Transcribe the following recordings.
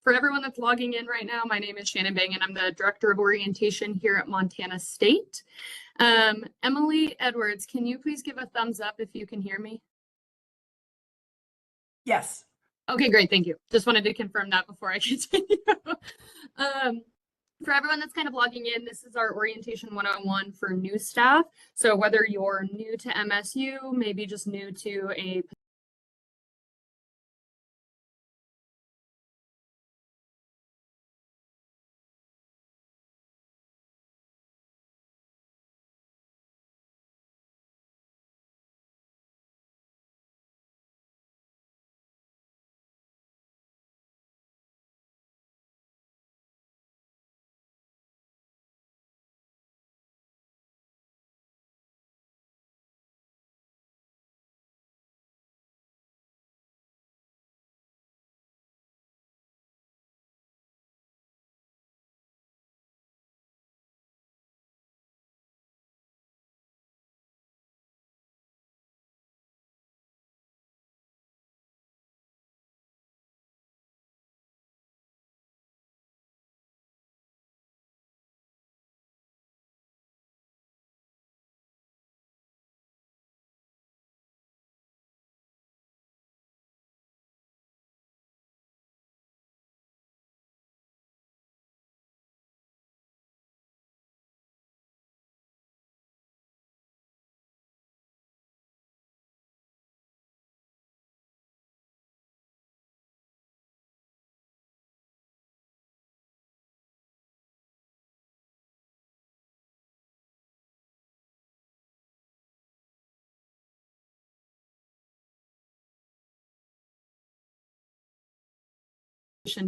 For everyone that's logging in right now, my name is Shannon Bang, and I'm the Director of Orientation here at Montana State. Emily Edwards, can you please give a thumbs up if you can hear me? Yes. Okay, great, thank you. Just wanted to confirm that before I continue. For everyone that's kind of logging in, this is our Orientation 101 for new staff. So whether you're new to MSU, maybe just new to a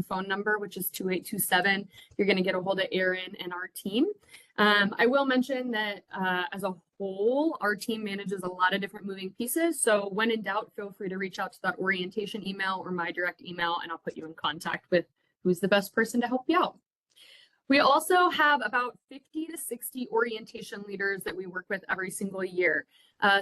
phone number, which is 2827. You're going to get a hold of Erin and our team. I will mention that as a whole, our team manages a lot of different moving pieces. So when in doubt, feel free to reach out to that orientation email or my direct email, and I'll put you in contact with who's the best person to help you out. We also have about 50 to 60 orientation leaders that we work with every single year.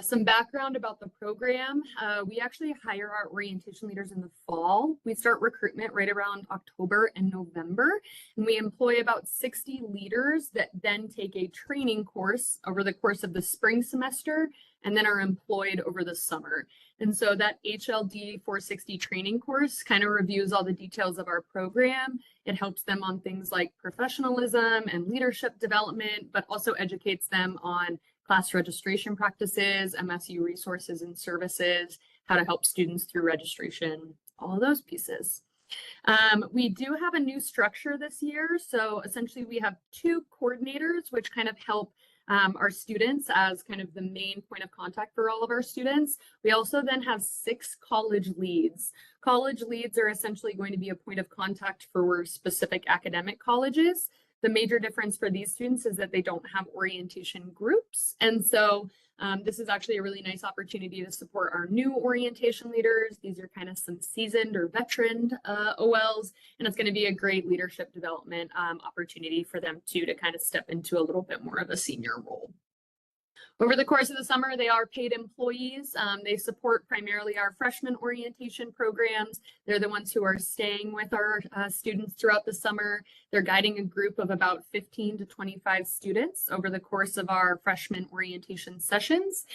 Some background about the program, we actually hire our orientation leaders in the fall. We start recruitment right around October and November, and we employ about 60 leaders that then take a training course over the course of the spring semester and then are employed over the summer. And so that HLD 460 training course kind of reviews all the details of our program. It helps them on things like professionalism and leadership development, but also educates them on class registration practices, MSU resources and services, how to help students through registration, all of those pieces. We do have a new structure this year. So essentially we have 2 coordinators, which kind of help our students as kind of the main point of contact for all of our students. We also then have 6 college leads. College leads are essentially going to be a point of contact for specific academic colleges. The major difference for these students is that they don't have orientation groups. And so this is actually a really nice opportunity to support our new orientation leaders. These are kind of some seasoned or veteran OLs, and it's going to be a great leadership development opportunity for them too, to kind of step into a little bit more of a senior role. Over the course of the summer, they are paid employees. They support primarily our freshman orientation programs. They're the ones who are staying with our students throughout the summer. They're guiding a group of about 15 to 25 students over the course of our freshman orientation sessions,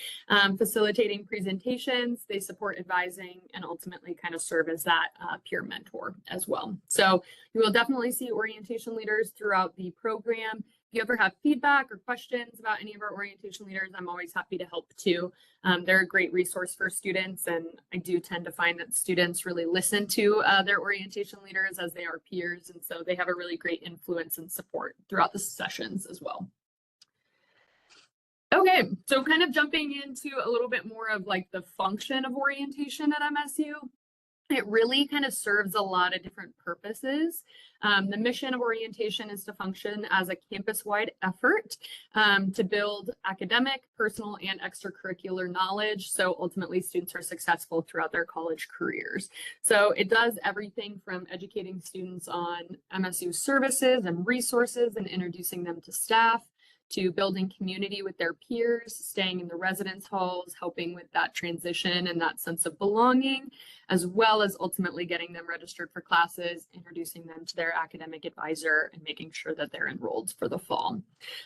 facilitating presentations. They support advising and ultimately kind of serve as that peer mentor as well. So you will definitely see orientation leaders throughout the program. If you ever have feedback or questions about any of our orientation leaders, I'm always happy to help too. They're a great resource for students, and I do tend to find that students really listen to their orientation leaders as they are peers, and so they have a really great influence and support throughout the sessions as well. Okay, so kind of jumping into a little bit more of like the function of orientation at MSU. It really kind of serves a lot of different purposes. The mission of orientation is to function as a campus-wide effort to build academic, personal, and extracurricular knowledge. So ultimately students are successful throughout their college careers. So it does everything from educating students on MSU services and resources and introducing them to staff, to building community with their peers, staying in the residence halls, helping with that transition and that sense of belonging, as well as ultimately getting them registered for classes, introducing them to their academic advisor, and making sure that they're enrolled for the fall.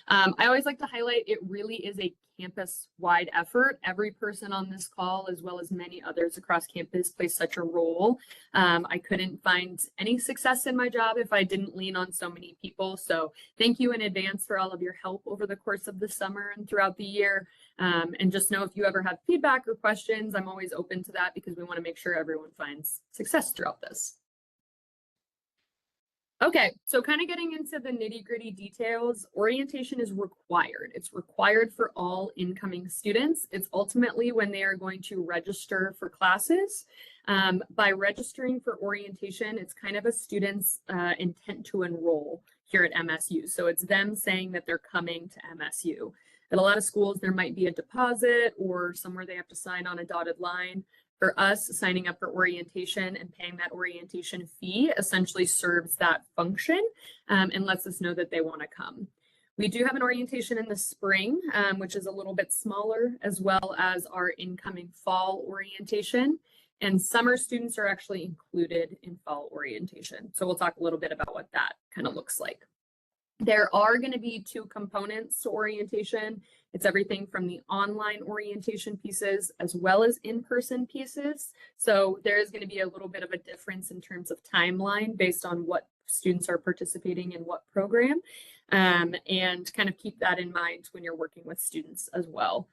I always like to highlight it really is a campus-wide effort. Every person on this call, as well as many others across campus, plays such a role. I couldn't find any success in my job if I didn't lean on so many people. So thank you in advance for all of your help over the course of the summer and throughout the year. And just know if you ever have feedback or questions, I'm always open to that because we want to make sure everyone finds success throughout this. Okay, so kind of getting into the nitty-gritty details, orientation is required. It's required for all incoming students. It's ultimately when they are going to register for classes. By registering for orientation, it's kind of a student's intent to enroll here at MSU. So it's them saying that they're coming to MSU. At a lot of schools, there might be a deposit or somewhere they have to sign on a dotted line. For us, signing up for orientation and paying that orientation fee essentially serves that function and lets us know that they want to come. We do have an orientation in the spring, which is a little bit smaller, as well as our incoming fall orientation. And summer students are actually included in fall orientation. So we'll talk a little bit about what that kind of looks like. There are going to be two components to orientation. It's everything from the online orientation pieces as well as in-person pieces. So there is going to be a little bit of a difference in terms of timeline based on what students are participating in what program, and kind of keep that in mind when you're working with students as well.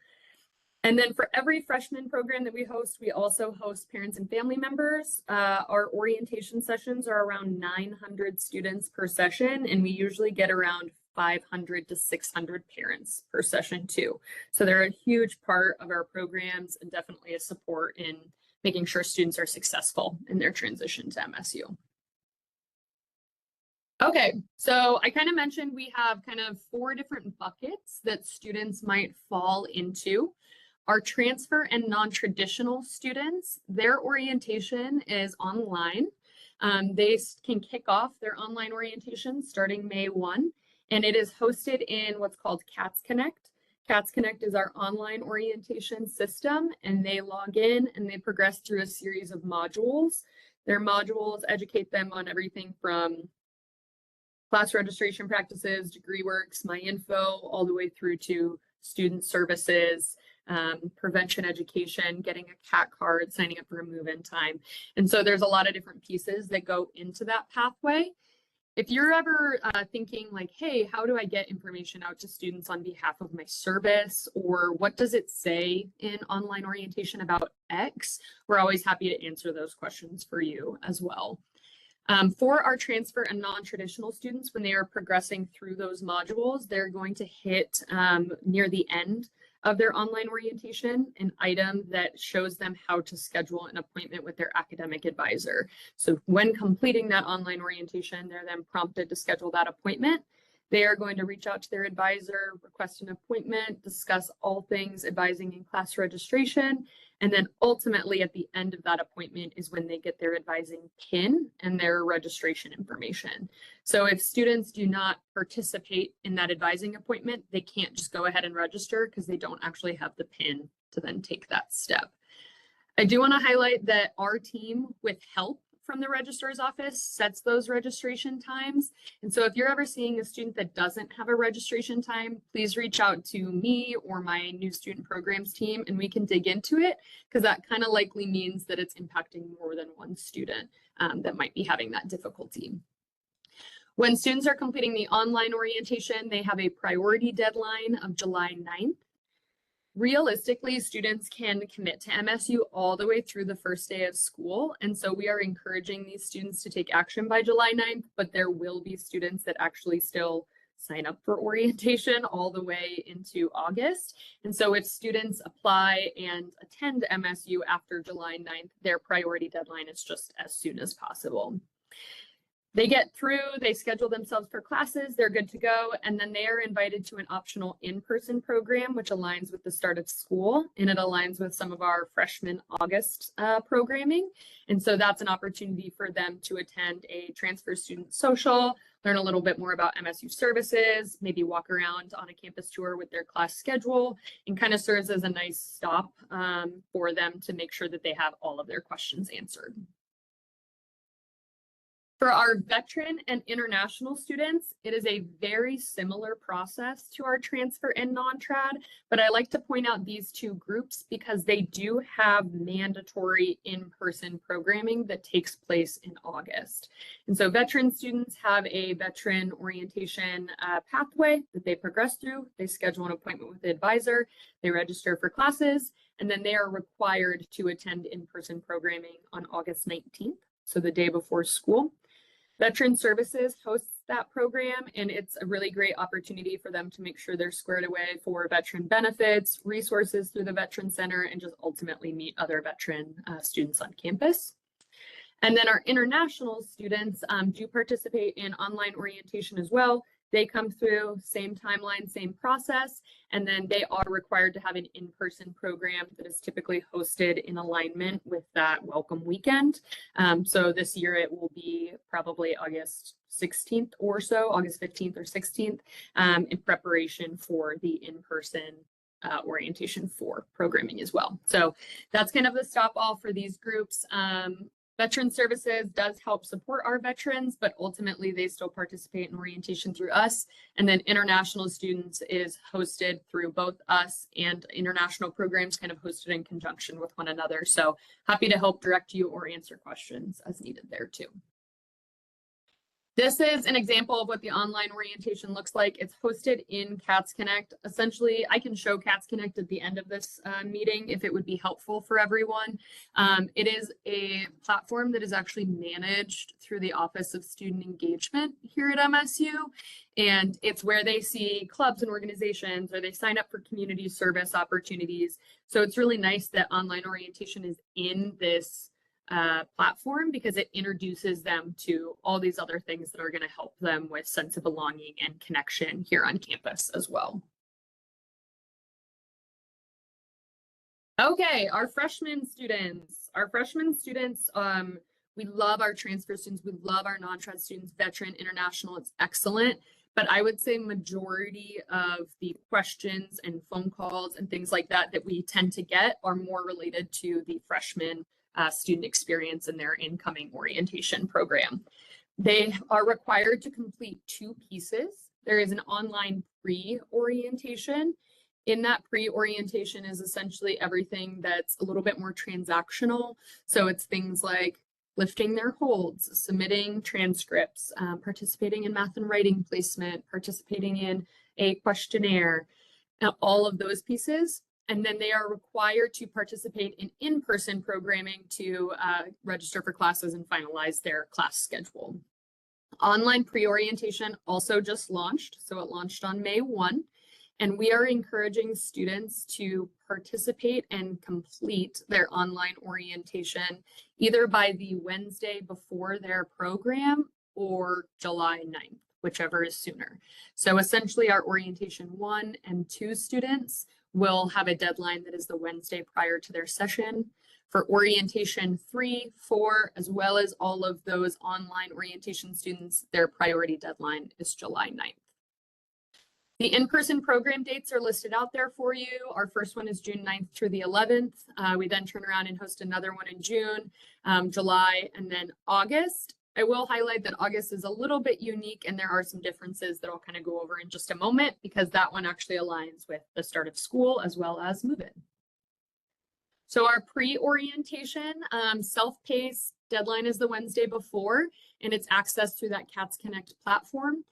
And then for every freshman program that we host, we also host parents and family members. Our orientation sessions are around 900 students per session, and we usually get around 500 to 600 parents per session too. So they're a huge part of our programs and definitely a support in making sure students are successful in their transition to MSU. Okay, so I kind of mentioned we have kind of 4 different buckets that students might fall into. Our transfer and non-traditional students, their orientation is online. They can kick off their online orientation starting May 1, and it is hosted in what's called Cats Connect. Cats Connect is our online orientation system, and they log in and they progress through a series of modules. Their modules educate them on everything from class registration practices, degree works, my info, all the way through to student services, prevention education, getting a CAT card, signing up for a move-in time. And so there's a lot of different pieces that go into that pathway. If you're ever thinking like, hey, how do I get information out to students on behalf of my service? Or what does it say in online orientation about X? We're always happy to answer those questions for you as well. For our transfer and non-traditional students, when they are progressing through those modules, they're going to hit near the end of their online orientation an item that shows them how to schedule an appointment with their academic advisor. So when completing that online orientation, they're then prompted to schedule that appointment. They are going to reach out to their advisor, request an appointment, discuss all things advising and class registration. And then ultimately at the end of that appointment is when they get their advising PIN and their registration information. So if students do not participate in that advising appointment, they can't just go ahead and register because they don't actually have the PIN to then take that step. I do want to highlight that our team, with help from the registrar's office, sets those registration times. And so if you're ever seeing a student that doesn't have a registration time, please reach out to me or my new student programs team and we can dig into it, because that kind of likely means that it's impacting more than one student that might be having that difficulty. When students are completing the online orientation, they have a priority deadline of July 9th. Realistically, students can commit to MSU all the way through the first day of school. And so we are encouraging these students to take action by July 9th, but there will be students that actually still sign up for orientation all the way into August. And so if students apply and attend MSU after July 9th, their priority deadline is just as soon as possible. They get through, they schedule themselves for classes, they're good to go, and then they are invited to an optional in-person program, which aligns with the start of school, and it aligns with some of our freshman August programming. And so that's an opportunity for them to attend a transfer student social, learn a little bit more about MSU services, maybe walk around on a campus tour with their class schedule, and kind of serves as a nice stop for them to make sure that they have all of their questions answered. For our veteran and international students, it is a very similar process to our transfer and non-trad, but I like to point out these two groups because they do have mandatory in-person programming that takes place in August. And so veteran students have a veteran orientation pathway that they progress through. They schedule an appointment with the advisor, they register for classes, and then they are required to attend in-person programming on August 19th, so the day before school. Veteran Services hosts that program, and it's a really great opportunity for them to make sure they're squared away for veteran benefits, resources through the Veteran Center, and just ultimately meet other veteran students on campus. And then our international students do participate in online orientation as well. They come through, same timeline, same process, and then they are required to have an in-person program that is typically hosted in alignment with that welcome weekend. So this year it will be probably August 16th or so, August 15th or 16th, in preparation for the in-person orientation for programming as well. So that's kind of the stop all for these groups. Veteran Services does help support our veterans, but ultimately they still participate in orientation through us. And then international students is hosted through both us and international programs kind of hosted in conjunction with one another. So happy to help direct you or answer questions as needed there too. This is an example of what the online orientation looks like. It's hosted in Cats Connect. Essentially, I can show Cats Connect at the end of this meeting if it would be helpful for everyone. It is a platform that is actually managed through the Office of Student Engagement here at MSU. And it's where they see clubs and organizations, or they sign up for community service opportunities. So it's really nice that online orientation is in this platform because it introduces them to all these other things that are going to help them with sense of belonging and connection here on campus as well. Okay, our freshman students. We love our transfer students. We love our non-trad students, veteran, international. It's excellent. But I would say majority of the questions and phone calls and things like that that we tend to get are more related to the freshman student experience in their incoming orientation program. They are required to complete two pieces. There is an online pre-orientation. In that pre-orientation is essentially everything that's a little bit more transactional. So it's things like lifting their holds, submitting transcripts, participating in math and writing placement, participating in a questionnaire, all of those pieces. And then they are required to participate in in-person programming to register for classes and finalize their class schedule. Online pre-orientation also just launched. So it launched on May 1. And we are encouraging students to participate and complete their online orientation either by the Wednesday before their program or July 9th, whichever is sooner. So essentially our orientation 1 and 2 students will have a deadline that is the Wednesday prior to their session. For orientation 3, 4, as well as all of those online orientation students, their priority deadline is July 9th. The in-person program dates are listed out there for you. Our first one is June 9th through the 11th. We then turn around and host another one in June, July, and then August. I will highlight that August is a little bit unique and there are some differences that I'll kind of go over in just a moment because that one actually aligns with the start of school as well as move-in. So our pre-orientation self-paced deadline is the Wednesday before, and it's accessed through that Cats Connect platform.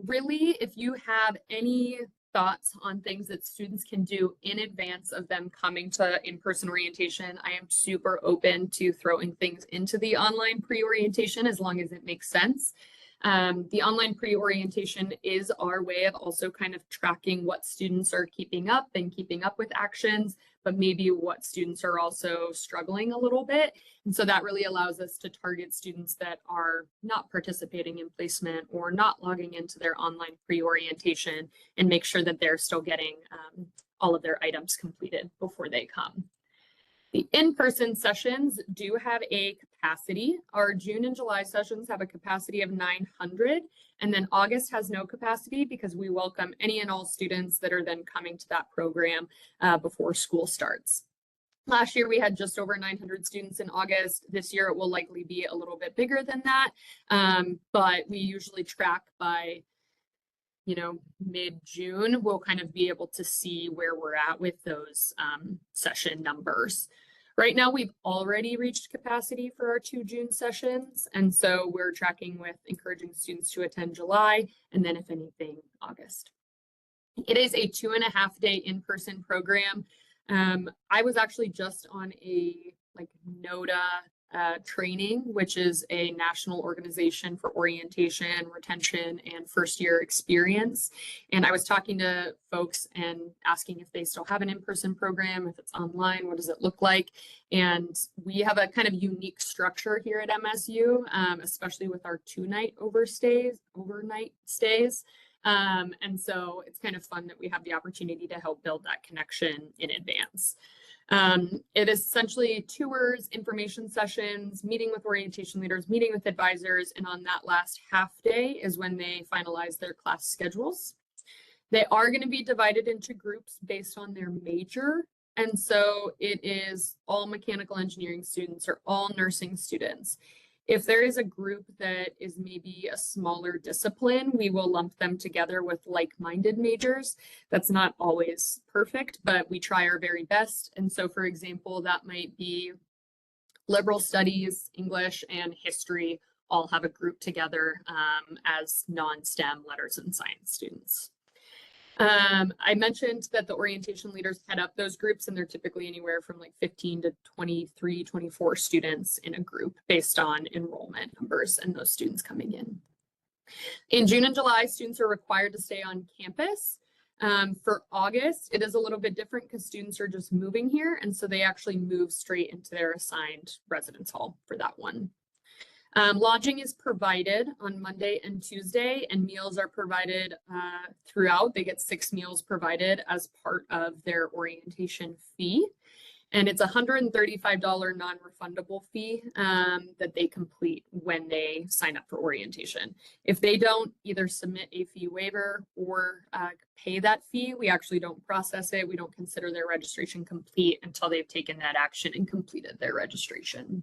Really, if you have any thoughts on things that students can do in advance of them coming to in-person orientation, I am super open to throwing things into the online pre-orientation as long as it makes sense. The online pre-orientation is our way of also kind of tracking what students are keeping up and keeping up with actions, but maybe what students are also struggling a little bit. And so that really allows us to target students that are not participating in placement or not logging into their online pre-orientation and make sure that they're still getting all of their items completed before they come. The in-person sessions do have a capacity. Our June and July sessions have a capacity of 900, and then August has no capacity because we welcome any and all students that are then coming to that program before school starts. Last year, we had just over 900 students in August. This year, it will likely be a little bit bigger than that, but we usually track by mid-June, we'll kind of be able to see where we're at with those session numbers. Right now, we've already reached capacity for our 2 June sessions. And so we're tracking with encouraging students to attend July, and then if anything, August. It is a 2.5-day in-person program. I was actually just on a NOTA training, which is a national organization for orientation, retention, and first-year experience. And I was talking to folks and asking if they still have an in-person program, if it's online, what does it look like? And we have a kind of unique structure here at MSU, especially with our 2-night overnight stays. And so it's kind of fun that we have the opportunity to help build that connection in advance. It is essentially tours, information sessions, meeting with orientation leaders, meeting with advisors, and on that last half day is when they finalize their class schedules. They are going to be divided into groups based on their major, and so it is all mechanical engineering students or all nursing students. If there is a group that is maybe a smaller discipline, we will lump them together with like-minded majors. That's not always perfect, but we try our very best. And so, for example, that might be liberal studies, English, and history all have a group together as non-STEM letters and science students. I mentioned that the orientation leaders head up those groups, and they're typically anywhere from 15 to 23, 24 students in a group based on enrollment numbers and those students coming in. In June and July, students are required to stay on campus. For August, it is a little bit different because students are just moving here, and so they actually move straight into their assigned residence hall for that one. Lodging is provided on Monday and Tuesday, and meals are provided throughout. They get 6 meals provided as part of their orientation fee. And it's a $135 non-refundable fee that they complete when they sign up for orientation. If they don't either submit a fee waiver or pay that fee, we actually don't process it. We don't consider their registration complete until they've taken that action and completed their registration.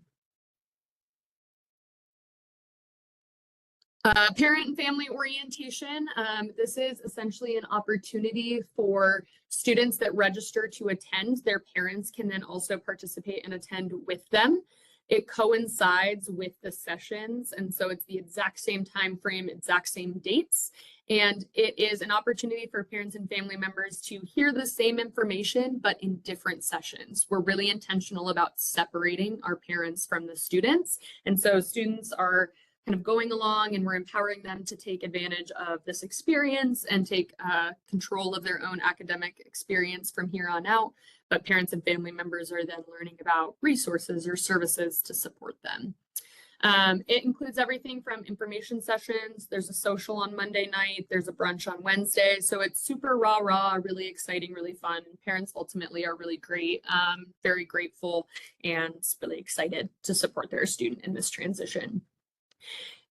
Parent and family orientation. This is essentially an opportunity for students that register to attend. Their parents can then also participate and attend with them. It coincides with the sessions, and so it's the exact same time frame, exact same dates. And it is an opportunity for parents and family members to hear the same information, but in different sessions. We're really intentional about separating our parents from the students. And so students are kind of going along, and we're empowering them to take advantage of this experience and take control of their own academic experience from here on out. But parents and family members are then learning about resources or services to support them. It includes everything from information sessions. There's a social on Monday night. There's a brunch on Wednesday. So it's super rah, really exciting, really fun. Parents ultimately are really great, very grateful, and really excited to support their student in this transition.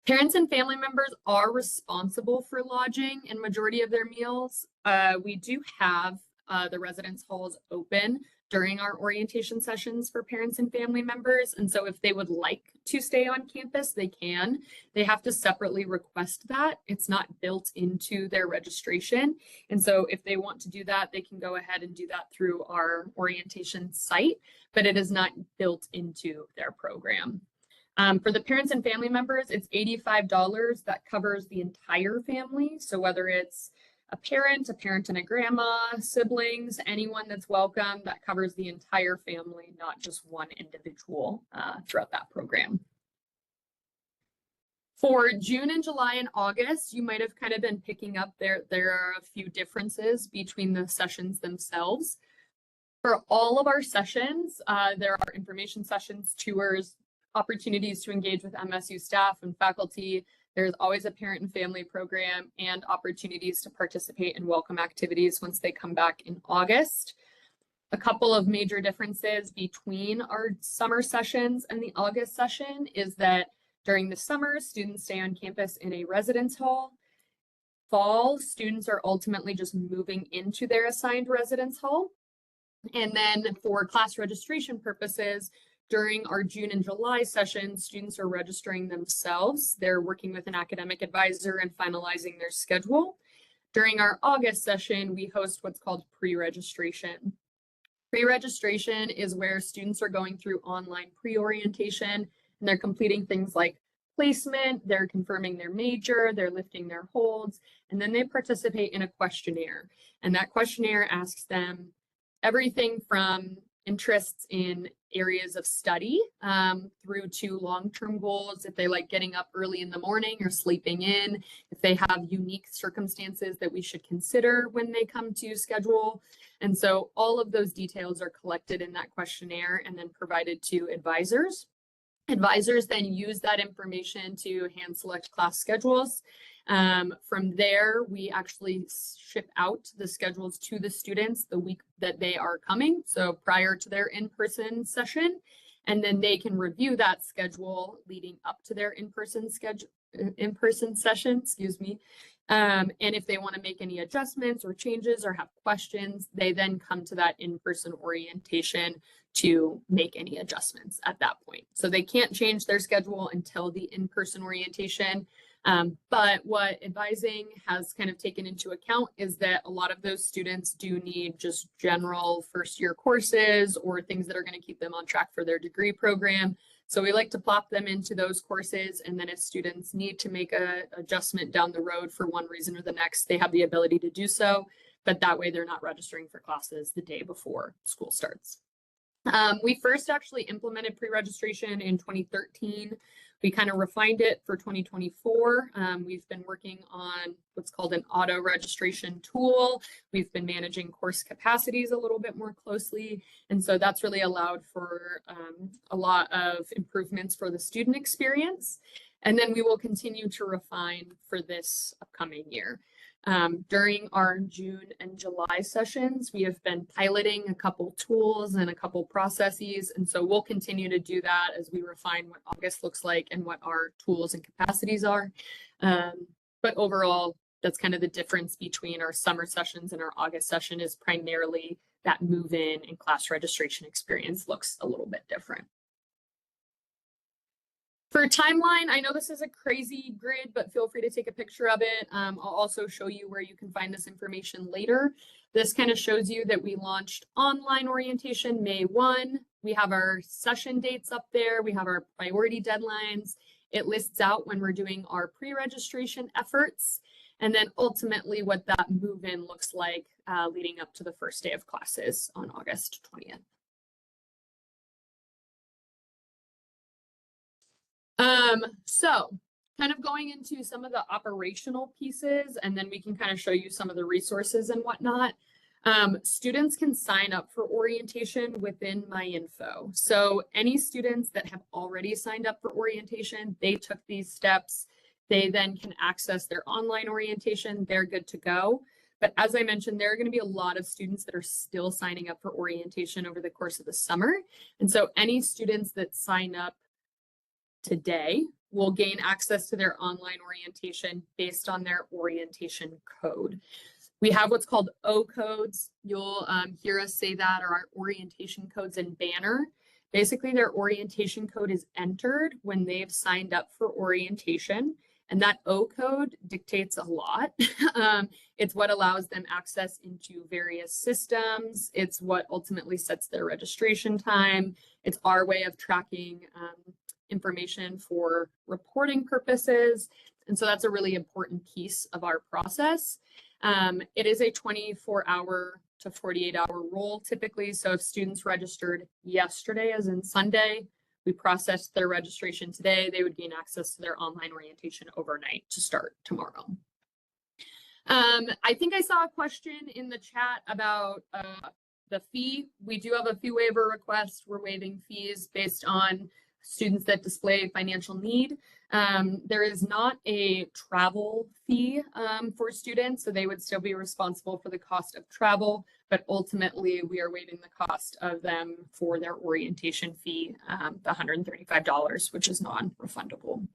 Parents and family members are responsible for lodging and majority of their meals. We do have the residence halls open during our orientation sessions for parents and family members. And so if they would like to stay on campus, they can. They have to separately request that. It's not built into their registration. And so if they want to do that, they can go ahead and do that through our orientation site, but it is not built into their program. For the parents and family members, it's $85 that covers the entire family. So whether it's a parent and a grandma, siblings, anyone that's welcome, that covers the entire family, not just one individual throughout that program. For June and July and August, you might have kind of been picking up there are a few differences between the sessions themselves. For all of our sessions, there are information sessions, tours, opportunities to engage with MSU staff and faculty. There's always a parent and family program and opportunities to participate in welcome activities once they come back in August. A couple of major differences between our summer sessions and the August session is that during the summer, students stay on campus in a residence hall. Fall, students are ultimately just moving into their assigned residence hall. And then for class registration purposes, during our June and July sessions, students are registering themselves. They're working with an academic advisor and finalizing their schedule. During our August session, we host what's called pre-registration. Pre-registration is where students are going through online pre-orientation and they're completing things like placement, they're confirming their major, they're lifting their holds, and then they participate in a questionnaire. And that questionnaire asks them everything from interests in areas of study through to long-term goals, if they like getting up early in the morning or sleeping in, if they have unique circumstances that we should consider when they come to schedule. And so all of those details are collected in that questionnaire and then provided to advisors. Advisors then use that information to hand select class schedules. From there, we actually ship out the schedules to the students the week that they are coming, so prior to their in-person session, and then they can review that schedule leading up to their in-person session, and if they want to make any adjustments or changes or have questions, they then come to that in-person orientation to make any adjustments at that point. So they can't change their schedule until the in-person orientation. But what advising has kind of taken into account is that a lot of those students do need just general first year courses or things that are going to keep them on track for their degree program. So we like to plop them into those courses. And then if students need to make an adjustment down the road for one reason or the next, they have the ability to do so. But that way they're not registering for classes the day before school starts. We first actually implemented pre-registration in 2013. We kind of refined it for 2024. We've been working on what's called an auto registration tool. We've been managing course capacities a little bit more closely. And so that's really allowed for a lot of improvements for the student experience. And then we will continue to refine for this upcoming year. During our June and July sessions, we have been piloting a couple tools and a couple processes. And so we'll continue to do that as we refine what August looks like and what our tools and capacities are. But overall, that's kind of the difference between our summer sessions and our August session is primarily that move-in and class registration experience looks a little bit different. For timeline, I know this is a crazy grid, but feel free to take a picture of it. I'll also show you where you can find this information later. This kind of shows you that we launched online orientation May 1. We have our session dates up there. We have our priority deadlines. It lists out when we're doing our pre-registration efforts. And then ultimately what that move-in looks like leading up to the first day of classes on August 20th. So kind of going into some of the operational pieces, and then we can kind of show you some of the resources and whatnot. Students can sign up for orientation within MyInfo. So any students that have already signed up for orientation, they took these steps. They then can access their online orientation. They're good to go. But as I mentioned, there are going to be a lot of students that are still signing up for orientation over the course of the summer. And so any students that sign up today will gain access to their online orientation based on their orientation code. We have what's called O codes. You'll hear us say that, or our orientation codes in Banner. Basically, their orientation code is entered when they've signed up for orientation. And that O code dictates a lot. It's what allows them access into various systems. It's what ultimately sets their registration time. It's our way of tracking information for reporting purposes. And so that's a really important piece of our process. It is a 24-hour to 48-hour role typically. So if students registered yesterday, as in Sunday, we processed their registration today, they would gain access to their online orientation overnight to start tomorrow. I think I saw a question in the chat about the fee, we do have a fee waiver request. We're waiving fees based on students that display financial need. There is not a travel fee for students, so they would still be responsible for the cost of travel, but ultimately we are waiving the cost of them for their orientation fee, the $135, which is non-refundable.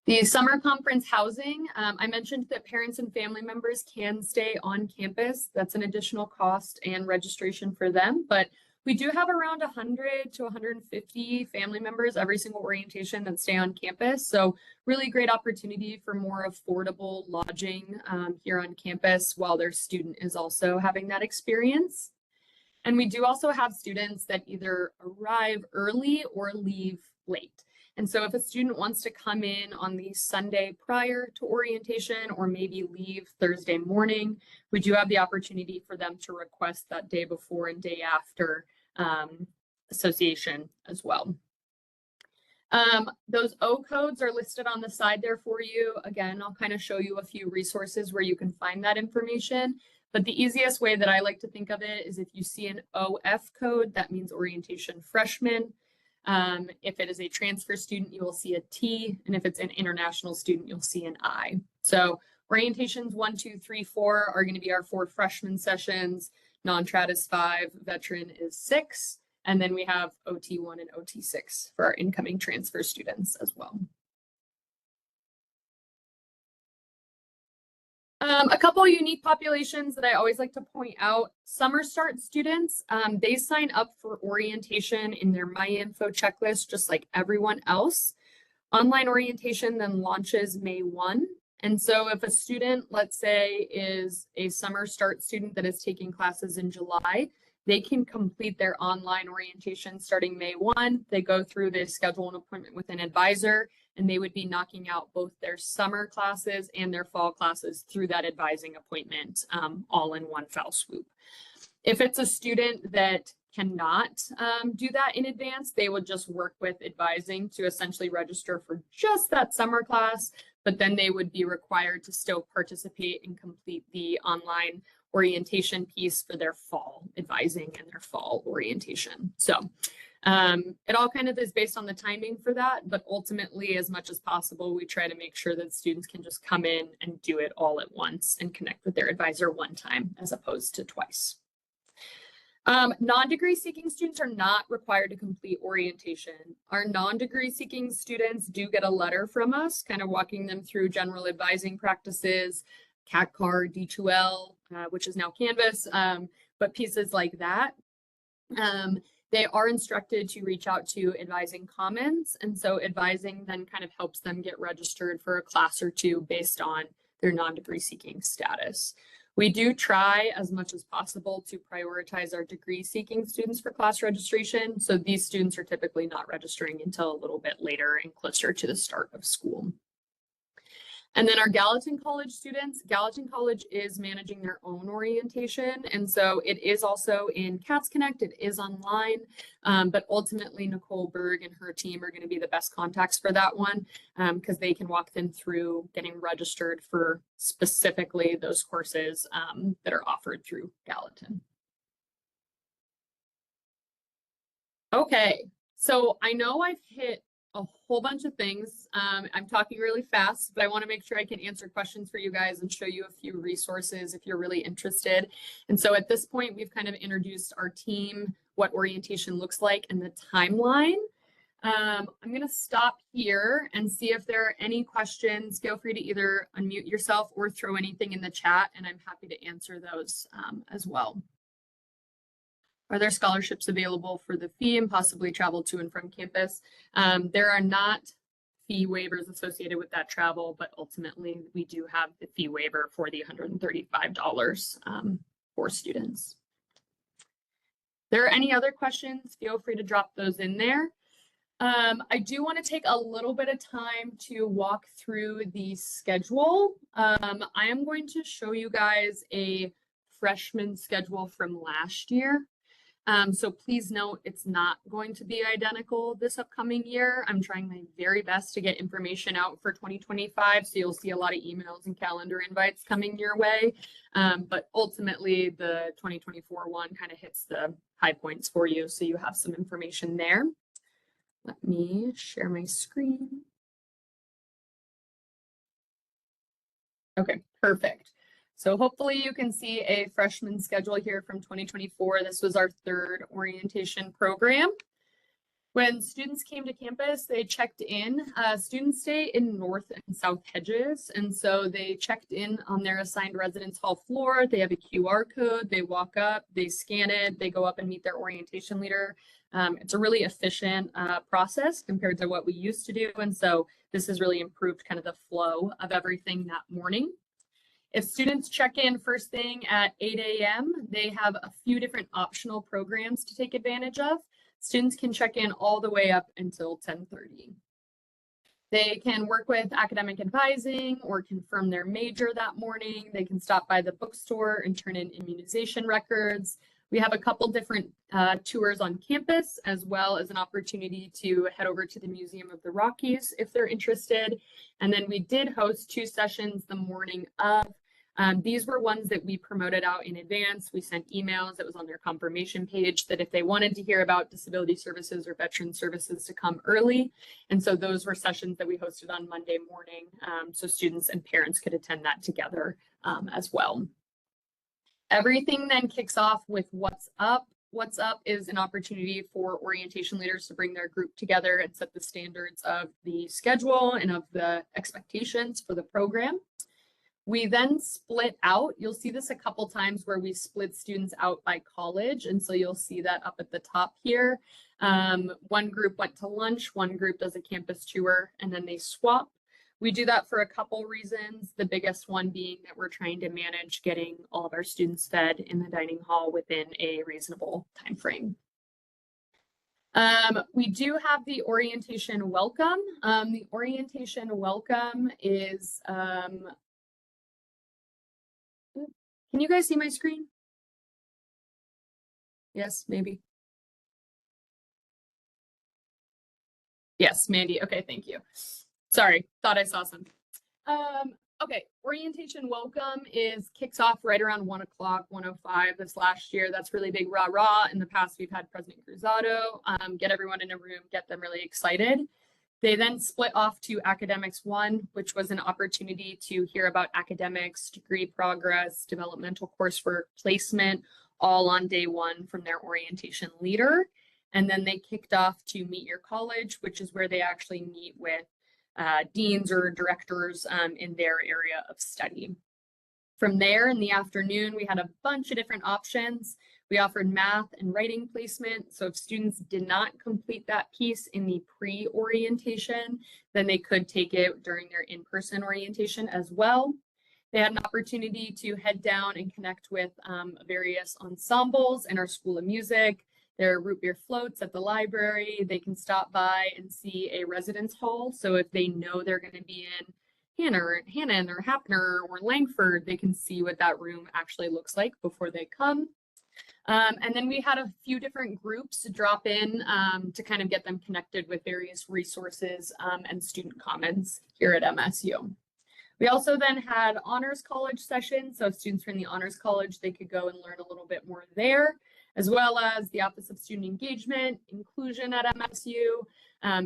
The summer conference housing, I mentioned that parents and family members can stay on campus. That's an additional cost and registration for them, but we do have around 100 to 150 family members every single orientation that stay on campus. So really great opportunity for more affordable lodging here on campus while their student is also having that experience. And we do also have students that either arrive early or leave late. And so if a student wants to come in on the Sunday prior to orientation or maybe leave Thursday morning, we do have the opportunity for them to request that day before and day after association as well. Those O codes are listed on the side there for you. Again, I'll kind of show you a few resources where you can find that information. But the easiest way that I like to think of it is if you see an OF code, that means orientation freshman. If it is a transfer student, you will see a T, and if it's an international student, you'll see an I. So orientations 1, 2, 3, 4 are going to be our 4 freshman sessions. Non-trad is 5, veteran is 6, and then we have OT1 and OT6 for our incoming transfer students as well. A couple of unique populations that I always like to point out. Summer start students, they sign up for orientation in their MyInfo checklist, just like everyone else. Online orientation then launches May 1. And so if a student, let's say, is a summer start student that is taking classes in July, they can complete their online orientation starting May 1. They go through, they schedule an appointment with an advisor, and they would be knocking out both their summer classes and their fall classes through that advising appointment, all in one fell swoop. If it's a student that cannot do that in advance, they would just work with advising to essentially register for just that summer class, but then they would be required to still participate and complete the online orientation piece for their fall advising and their fall orientation. So it all kind of is based on the timing for that, but ultimately, as much as possible, we try to make sure that students can just come in and do it all at once and connect with their advisor one time as opposed to twice. Non-degree seeking students are not required to complete orientation. Our non-degree seeking students do get a letter from us, kind of walking them through general advising practices, CAT-CAR, D2L, which is now Canvas, but pieces like that. They are instructed to reach out to Advising Commons, and so advising then kind of helps them get registered for a class or two based on their non-degree seeking status. We do try as much as possible to prioritize our degree seeking students for class registration, so these students are typically not registering until a little bit later and closer to the start of school. And then our Gallatin College students, Gallatin College is managing their own orientation. And so it is also in Cats Connect, it is online, but ultimately Nicole Berg and her team are going to be the best contacts for that one because they can walk them through getting registered for specifically those courses that are offered through Gallatin. Okay, so I know I've hit a whole bunch of things. I'm talking really fast, but I want to make sure I can answer questions for you guys and show you a few resources if you're really interested. And so at this point, we've kind of introduced our team, what orientation looks like, and the timeline. I'm going to stop here and see if there are any questions. Feel free to either unmute yourself or throw anything in the chat, and I'm happy to answer those as well. Are there scholarships available for the fee and possibly travel to and from campus? There are not fee waivers associated with that travel, but ultimately we do have the fee waiver for the $135 for students. If there are any other questions, feel free to drop those in there. I do want to take a little bit of time to walk through the schedule. I am going to show you guys a freshman schedule from last year. So please note it's not going to be identical this upcoming year. I'm trying my very best to get information out for 2025. So you'll see a lot of emails and calendar invites coming your way. But ultimately the 2024 one kind of hits the high points for you. So you have some information there. Let me share my screen. Okay, perfect. So hopefully you can see a freshman schedule here from 2024. This was our third orientation program. When students came to campus, they checked in. Students stay in North and South Hedges. And so they checked in on their assigned residence hall floor. They have a QR code. They walk up, they scan it, they go up and meet their orientation leader. It's a really efficient process compared to what we used to do. And so this has really improved kind of the flow of everything that morning. If students check in first thing at 8 a.m., they have a few different optional programs to take advantage of. Students can check in all the way up until 10:30. They can work with academic advising or confirm their major that morning. They can stop by the bookstore and turn in immunization records. We have a couple different tours on campus, as well as an opportunity to head over to the Museum of the Rockies if they're interested. And then we did host 2 sessions the morning of. These were ones that we promoted out in advance. We sent emails that was on their confirmation page that if they wanted to hear about disability services or veteran services to come early. And so those were sessions that we hosted on Monday morning. So students and parents could attend that together as well. Everything then kicks off with What's Up. What's Up is an opportunity for orientation leaders to bring their group together and set the standards of the schedule and of the expectations for the program. We then split out. You'll see this a couple times where we split students out by college. And so you'll see that up at the top here. One group went to lunch, one group does a campus tour, and then they swap. We do that for a couple reasons. The biggest one being that we're trying to manage getting all of our students fed in the dining hall within a reasonable time frame. We do have the orientation welcome. The orientation welcome is, can you guys see my screen? Yes, maybe. Yes, Mandy. Okay, thank you. Sorry, thought I saw something. Okay, orientation welcome kicks off right around 1 o'clock, 1:05 this last year. That's really big rah-rah. In the past, we've had President Cruzado get everyone in a room, get them really excited. They then split off to Academics 1, which was an opportunity to hear about academics, degree progress, developmental coursework, placement, all on day 1 from their orientation leader. And then they kicked off to Meet Your College, which is where they actually meet with deans or directors in their area of study. From there in the afternoon, we had a bunch of different options. We offered math and writing placement. So if students did not complete that piece in the pre-orientation, then they could take it during their in-person orientation as well. They had an opportunity to head down and connect with various ensembles in our School of Music. There are root beer floats at the library. They can stop by and see a residence hall. So if they know they're going to be in Hannon or Hapner or Langford, they can see what that room actually looks like before they come. And then we had a few different groups drop in to kind of get them connected with various resources and student commons here at MSU. We also then had Honors College sessions. So if students were in the Honors College, they could go and learn a little bit more there, as well as the Office of Student Engagement, inclusion at MSU,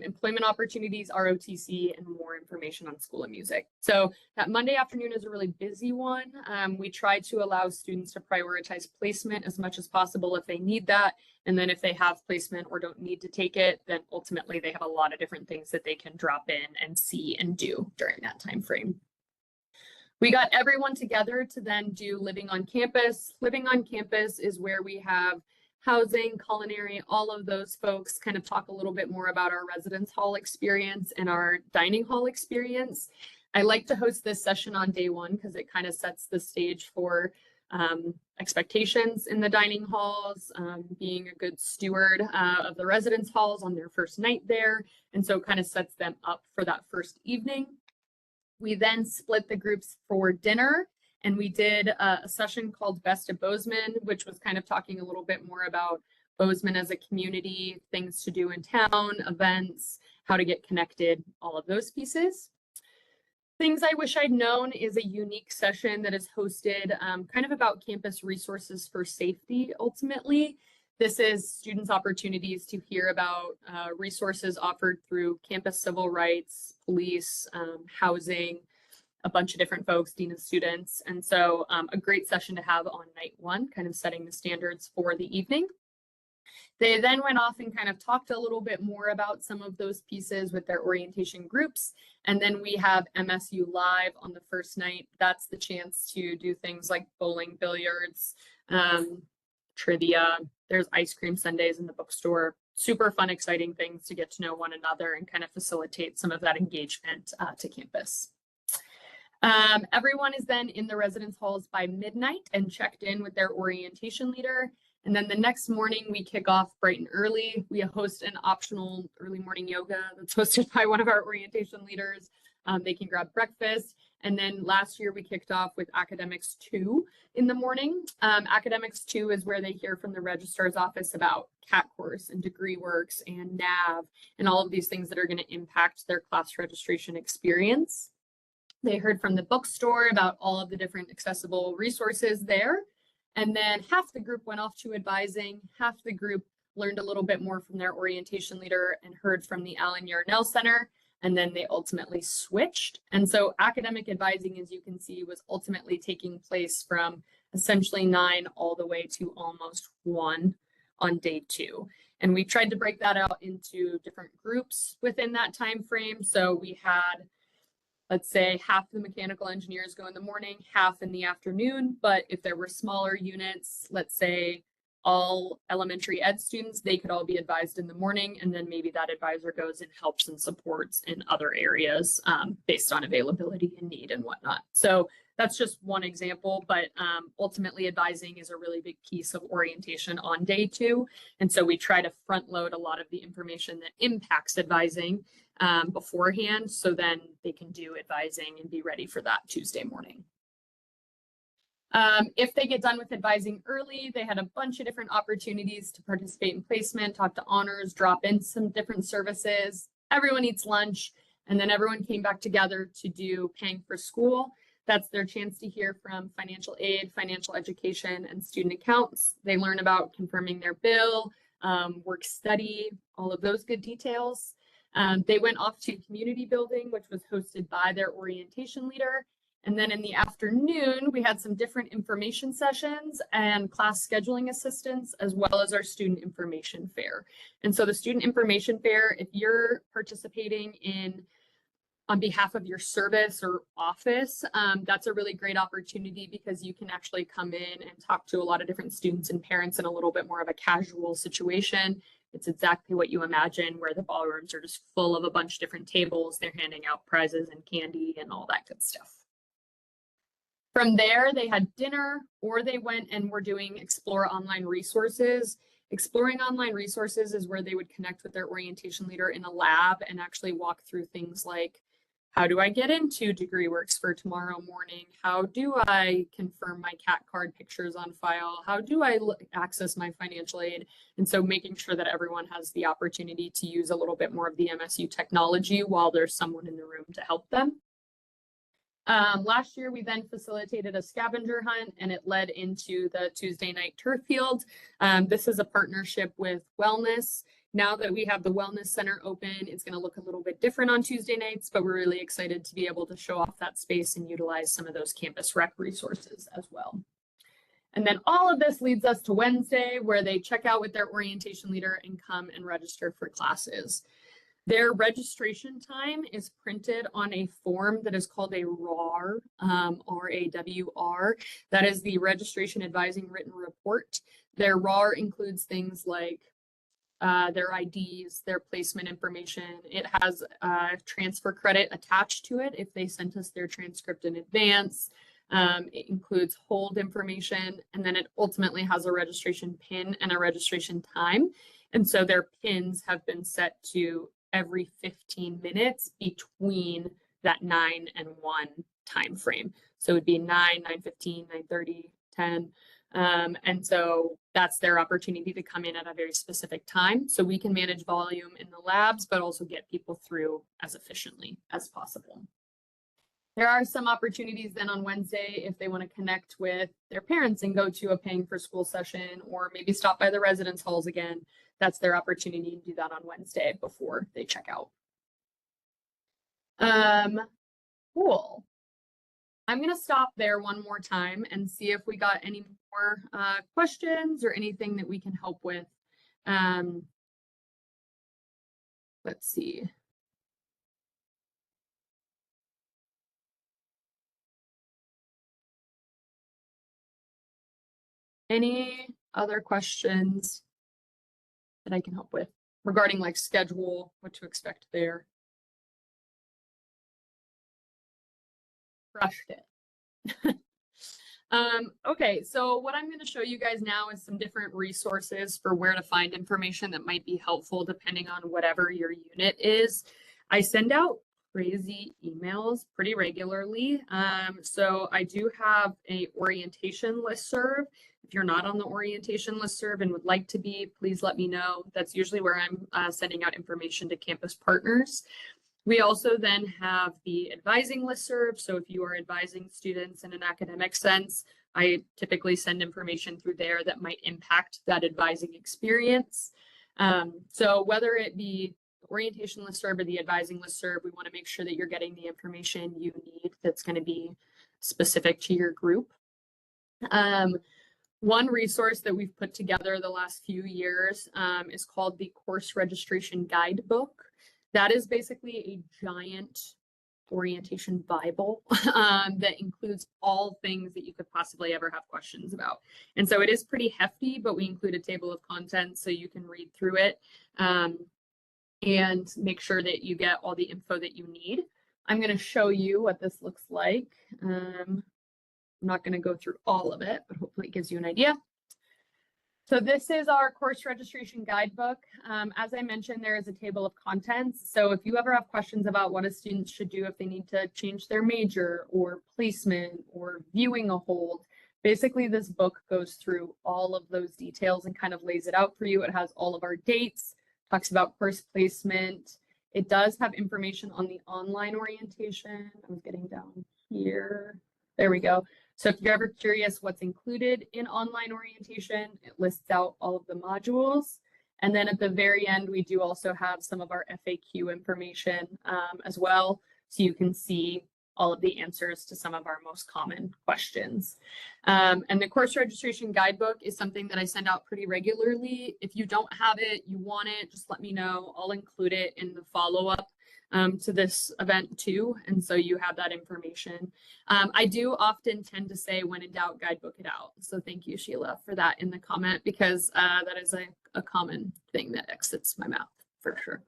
employment opportunities, ROTC, and more information on School of Music. So that Monday afternoon is a really busy one. We try to allow students to prioritize placement as much as possible if they need that. And then if they have placement or don't need to take it, then ultimately they have a lot of different things that they can drop in and see and do during that time frame. We got everyone together to then do Living on Campus. Living on Campus is where we have housing, culinary, all of those folks kind of talk a little bit more about our residence hall experience and our dining hall experience. I like to host this session on day 1 because it kind of sets the stage for expectations in the dining halls, being a good steward of the residence halls on their first night there. And so kind of sets them up for that first evening. We then split the groups for dinner, and we did a session called Best of Bozeman, which was kind of talking a little bit more about Bozeman as a community, things to do in town, events, how to get connected, all of those pieces. Things I wish I'd known is a unique session that is hosted kind of about campus resources for safety, ultimately. This is students' opportunities to hear about resources offered through campus civil rights, police, housing, a bunch of different folks, dean of students. And so a great session to have on night one, kind of setting the standards for the evening. They then went off and kind of talked a little bit more about some of those pieces with their orientation groups. And then we have MSU Live on the first night. That's the chance to do things like bowling, billiards, trivia. There's ice cream sundaes in the bookstore. Super fun, exciting things to get to know one another and kind of facilitate some of that engagement to campus. Everyone is then in the residence halls by midnight and checked in with their orientation leader. And then the next morning we kick off bright and early. We host an optional early morning yoga that's hosted by one of our orientation leaders. They can grab breakfast. And then last year we kicked off with Academics 2 in the morning. Academics 2 is where they hear from the registrar's office about CAT course and DegreeWorks and NAV and all of these things that are going to impact their class registration experience. They heard from the bookstore about all of the different accessible resources there. And then half the group went off to advising, half the group learned a little bit more from their orientation leader and heard from the Allen Yarnell Center, and then they ultimately switched. And so academic advising, as you can see, was ultimately taking place from essentially 9 all the way to almost 1 on day 2. And we tried to break that out into different groups within that time frame. So we had, let's say, half the mechanical engineers go in the morning, half in the afternoon. But if there were smaller units, let's say all elementary ed students, they could all be advised in the morning. And then maybe that advisor goes and helps and supports in other areas based on availability and need and whatnot. So that's just one example, but ultimately advising is a really big piece of orientation on day 2. And so we try to front load a lot of the information that impacts advising beforehand, so then they can do advising and be ready for that Tuesday morning. If they get done with advising early, they had a bunch of different opportunities to participate in placement, talk to honors, drop in some different services. Everyone eats lunch, and then everyone came back together to do Paying for School. That's their chance to hear from financial aid, financial education, and student accounts. They learn about confirming their bill, work study, all of those good details. They went off to community building, which was hosted by their orientation leader. And then in the afternoon, we had some different information sessions and class scheduling assistance, as well as our student information fair. And so the student information fair, if you're participating in on behalf of your service or office, that's a really great opportunity because you can actually come in and talk to a lot of different students and parents in a little bit more of a casual situation. It's exactly what you imagine, where the ballrooms are just full of a bunch of different tables. They're handing out prizes and candy and all that good stuff. From there, they had dinner, or they went and were doing Explore Online Resources. Exploring Online Resources is where they would connect with their orientation leader in a lab and actually walk through things like, how do I get into DegreeWorks for tomorrow morning? How do I confirm my CAT card pictures on file? How do I access my financial aid? And so making sure that everyone has the opportunity to use a little bit more of the MSU technology while there's someone in the room to help them. Last year, we then facilitated a scavenger hunt, and it led into the Tuesday night turf field. This is a partnership with Wellness. Now that we have the Wellness Center open, it's going to look a little bit different on Tuesday nights, but we're really excited to be able to show off that space and utilize some of those campus rec resources as well. And then all of this leads us to Wednesday, where they check out with their orientation leader and come and register for classes. Their registration time is printed on a form that is called a RAWR, R-A-W-R. That is the Registration Advising Written Report. Their RAWR includes things like their IDs, their placement information. It has transfer credit attached to it if they sent us their transcript in advance. It includes hold information, and then it ultimately has a registration pin and a registration time. And so their pins have been set to every 15 minutes between that 9 and 1 time frame. So it would be 9, 9:15, 9:30, 10. And so that's their opportunity to come in at a very specific time. So we can manage volume in the labs, but also get people through as efficiently as possible. There are some opportunities then on Wednesday if they want to connect with their parents and go to a paying for school session, or maybe stop by the residence halls again. That's their opportunity to do that on Wednesday before they check out. Cool. I'm going to stop there one more time and see if we got any more questions or anything that we can help with. Let's see. Any other questions that I can help with regarding like schedule, what to expect there? Crushed it. Okay, so what I'm going to show you guys now is some different resources for where to find information that might be helpful depending on whatever your unit is. I send out crazy emails pretty regularly. So I do have a orientation listserv. If you're not on the orientation listserv and would like to be, please let me know. That's usually where I'm sending out information to campus partners. We also then have the advising listserv. So if you are advising students in an academic sense, I typically send information through there that might impact that advising experience. So whether it be the orientation listserv or the advising listserv, we want to make sure that you're getting the information you need that's going to be specific to your group. One resource that we've put together the last few years is called the Course Registration Guidebook. That is basically a giant orientation Bible that includes all things that you could possibly ever have questions about. And so it is pretty hefty, but we include a table of contents so you can read through it and make sure that you get all the info that you need. I'm going to show you what this looks like. I'm not going to go through all of it, but hopefully it gives you an idea. So this is our course registration guidebook. As I mentioned, there is a table of contents. So if you ever have questions about what a student should do if they need to change their major or placement or viewing a hold, basically this book goes through all of those details and kind of lays it out for you. It has all of our dates, talks about course placement. It does have information on the online orientation. I was getting down here. There we go. So if you're ever curious what's included in online orientation, it lists out all of the modules. And then at the very end, we do also have some of our FAQ information as well. So you can see all of the answers to some of our most common questions. And the course registration guidebook is something that I send out pretty regularly. If you don't have it, you want it, just let me know. I'll include it in the follow-up to this event too. And so you have that information. I do often tend to say, when in doubt, guidebook it out. So thank you, Sheila, for that in the comment, because that is a common thing that exits my mouth for sure.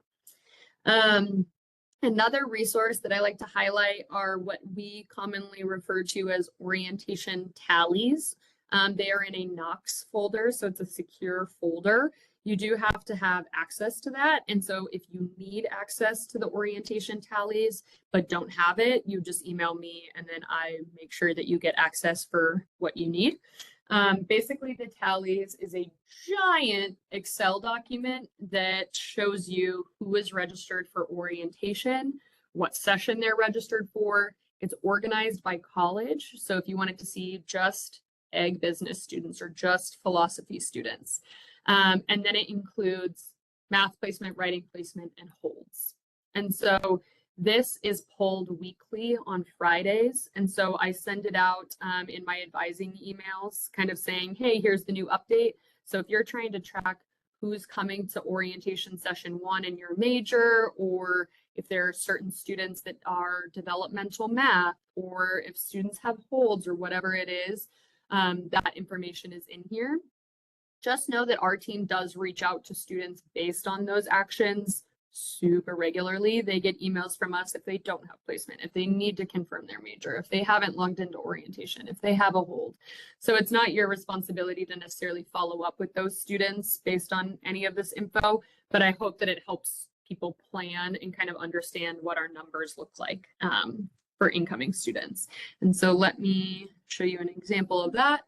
Another resource that I like to highlight are what we commonly refer to as orientation tallies. They are in a Knox folder, so it's a secure folder. You do have to have access to that. And so if you need access to the orientation tallies, but don't have it, you just email me and then I make sure that you get access for what you need. Basically, the tallies is a giant Excel document that shows you who is registered for orientation, what session they're registered for. It's organized by college. So if you wanted to see just ag business students or just philosophy students. And then it includes math placement, writing placement, and holds. And so this is pulled weekly on Fridays. And so I send it out in my advising emails, kind of saying, hey, here's the new update. So if you're trying to track who's coming to orientation session 1 in your major, or if there are certain students that are developmental math, or if students have holds or whatever it is, that information is in here. Just know that our team does reach out to students based on those actions super regularly. They get emails from us if they don't have placement, if they need to confirm their major, if they haven't logged into orientation, if they have a hold. So it's not your responsibility to necessarily follow up with those students based on any of this info, but I hope that it helps people plan and kind of understand what our numbers look like for incoming students. And so let me show you an example of that.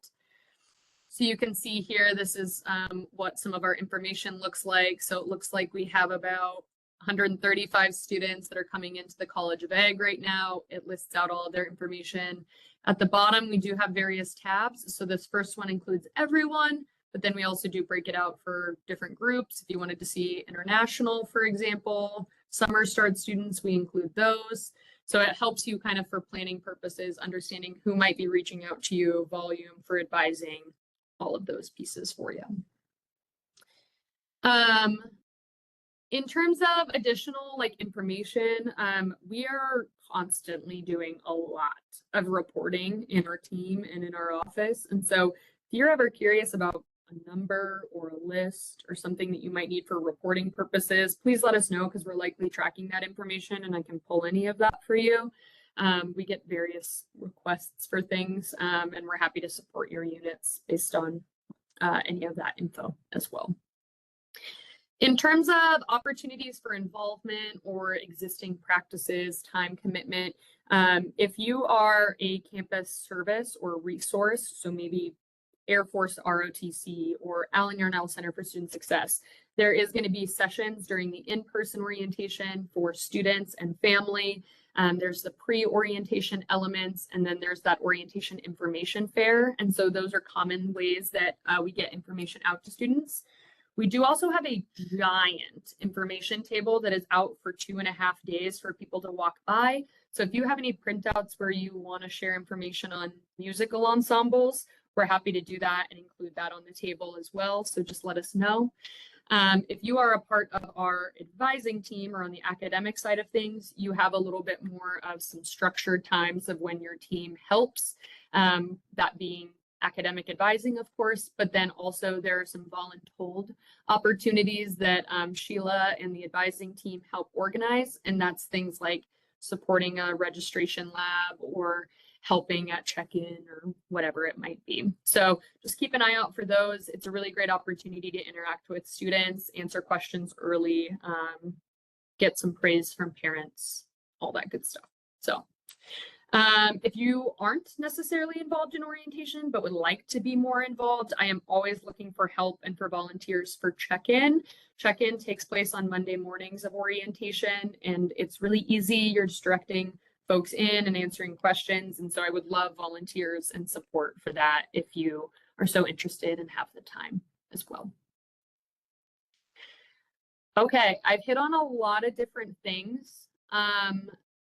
So you can see here, this is what some of our information looks like. So it looks like we have about 135 students that are coming into the College of Ag right now. It lists out all of their information. At the bottom, we do have various tabs. So this first one includes everyone, but then we also do break it out for different groups. If you wanted to see international, for example, summer start students, we include those. So it helps you kind of for planning purposes, understanding who might be reaching out to you, volume for advising, all of those pieces for you. In terms of additional information, we are constantly doing a lot of reporting in our team and in our office. And so if you're ever curious about a number or a list or something that you might need for reporting purposes, please let us know because we're likely tracking that information and I can pull any of that for you. We get various requests for things and we're happy to support your units based on any of that info as well. In terms of opportunities for involvement or existing practices, time commitment, if you are a campus service or resource, so maybe Air Force ROTC or Allen Yarnell Center for Student Success, there is going to be sessions during the in-person orientation for students and family. There's the pre-orientation elements, and then there's that orientation information fair. And so those are common ways that we get information out to students. We do also have a giant information table that is out for 2.5 days for people to walk by. So if you have any printouts where you want to share information on musical ensembles, we're happy to do that and include that on the table as well. So just let us know. If you are a part of our advising team or on the academic side of things, you have a little bit more of some structured times of when your team helps, that being academic advising, of course, but then also there are some voluntold opportunities that Sheila and the advising team help organize. And that's things like supporting a registration lab or helping at check-in or whatever it might be. So just keep an eye out for those. It's a really great opportunity to interact with students, answer questions early, get some praise from parents, all that good stuff. So if you aren't necessarily involved in orientation, but would like to be more involved, I am always looking for help and for volunteers for check-in. Check-in takes place on Monday mornings of orientation, and it's really easy. You're just directing folks in and answering questions. And so I would love volunteers and support for that if you are so interested and have the time as well. Okay, I've hit on a lot of different things.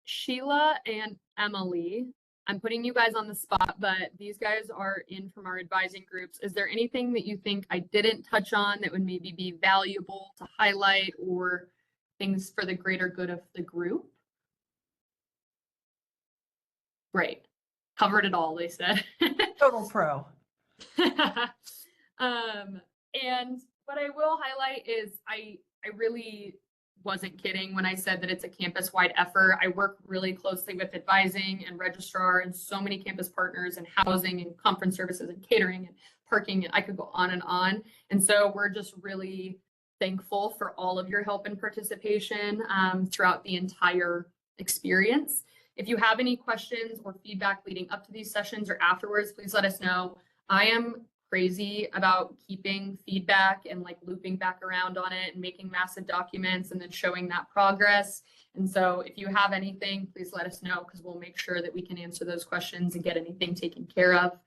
Sheila and Emily, I'm putting you guys on the spot, but these guys are in from our advising groups. Is there anything that you think I didn't touch on that would maybe be valuable to highlight or things for the greater good of the group? Great. Covered it all, they said. Total pro. And what I will highlight is I really wasn't kidding when I said that it's a campus-wide effort. I work really closely with advising and registrar and so many campus partners and housing and conference services and catering and parking, and I could go on and on. And so we're just really thankful for all of your help and participation throughout the entire experience. If you have any questions or feedback leading up to these sessions or afterwards, please let us know. I am crazy about keeping feedback and looping back around on it and making massive documents and then showing that progress. And so if you have anything, please let us know because we'll make sure that we can answer those questions and get anything taken care of.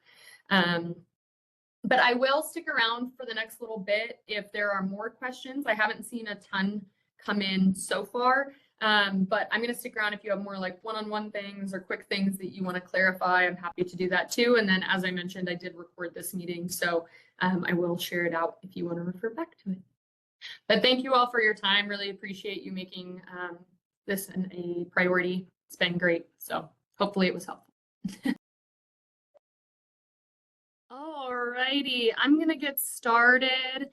But I will stick around for the next little bit if there are more questions. I haven't seen a ton come in so far. But I'm going to stick around if you have more one-on-one things or quick things that you want to clarify. I'm happy to do that too. And then, as I mentioned, I did record this meeting, so I will share it out if you want to refer back to it. But thank you all for your time. Really appreciate you making this a priority. It's been great. So hopefully it was helpful. All righty, I'm going to get started.